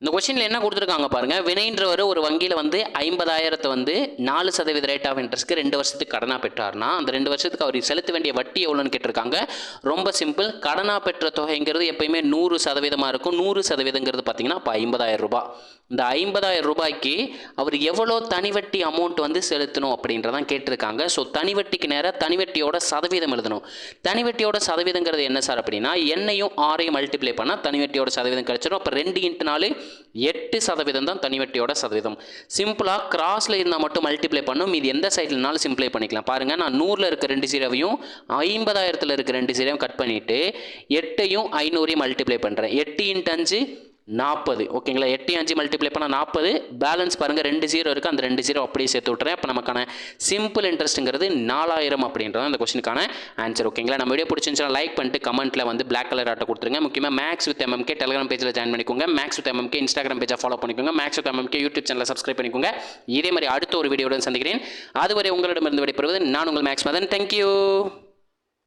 இந்த கொஸ்டினில் என்ன கொடுத்துருக்காங்க பாருங்கள். வினைன்றவர் ஒரு வங்கியில் வந்து 50,000 வந்து 4% ரேட் ஆஃப் இன்ட்ரெஸ்ட்க்கு 2 வருஷத்துக்கு கடனாக பெற்றார்னா அந்த 2 வருஷத்துக்கு அவர் செலுத்த வேண்டிய வட்டி எவ்வளோன்னு கேட்டிருக்காங்க. ரொம்ப சிம்பிள். கடனாக பெற்ற தொகைங்கிறது எப்பயுமே 100% இருக்கும். 100%ங்கிறது பார்த்தீங்கன்னா இப்போ 50,000 ரூபாய். இந்த 50,000 ரூபாய்க்கு அவர் எவ்வளோ தனிவட்டி அமௌண்ட் வந்து செலுத்தணும் அப்படின்றதான் கேட்டிருக்காங்க. ஸோ தனிவட்டிக்கு நேராக தனிவட்டியோட சதவீதம் எழுதணும். தனிவட்டியோட சதவீதங்கிறது என்ன சார் அப்படின்னா, எண்ணையும் ஆரையும் மல்டிப்ளை பண்ணால் தனிவட்டியோட சதவீதம் கிடைச்சிடும். அப்போ 2 × 4 8% தான் தனிவட்டியோட சதவீதம். சிம்பிளாக கிராஸில் இருந்தால் மட்டும் மல்டிப்ளை பண்ணும். இது எந்த சைட்லனாலும் சிம்பிளை பண்ணிக்கலாம். பாருங்கள், நான் 100ல் இருக்க 2 ஜீரோவையும் 50,000ல் இருக்க 2 ஜீரோவையும் கட் பண்ணிவிட்டு 8ஐயும் 500ஐயும் மல்டிப்ளை பண்ணுறேன். 8 × 5 40. ஓகேங்களா. 8 5 மல்டிப்ளை பண்ணால் 40. பேலன்ஸ் பாருங்கள் 2 ஜீரோ இருக்குது. அந்த 2 ஜீரோ அப்படியே சேர்த்து விட்டுறேன். அப்போ நமக்கான சிம்பிள் இன்ட்ரெஸ்ட்டுங்கிறது 4000 அப்படின்றது அந்த கொஸ்டினுக்கான ஆன்சர். ஓகேங்களா. நம்ம வீடியோ பிடிச்சிருந்துச்சுன்னா லைக் பண்ணிட்டு கமெண்ட்டில் வந்து பிளாக் கலர் ஆட்டை கொடுத்துருங்க. முக்கியமாக மேக்ஸ் வித் எம்எம்கே டெலிகிராம் பேஜில் ஜாயின் பண்ணிக்கோங்க. மேக்ஸ் வித் எம்எம்கே இன்ஸ்டாகிராம் பேஜை ஃபாலோ பண்ணிக்கோங்க. மேக்ஸ் வித் எம்எம்கே யூடியூப் சேனலை சப்ஸ்கிரைப் பண்ணிக்கோங்க. இதே மாதிரி அடுத்த ஒரு வீடியோவுடன் சந்திக்கிறேன். அதுவரை உங்களிடமிருந்து விடைபெறுவது நான் உங்கள் மேக்ஸ் மதன். தேங்க்யூ.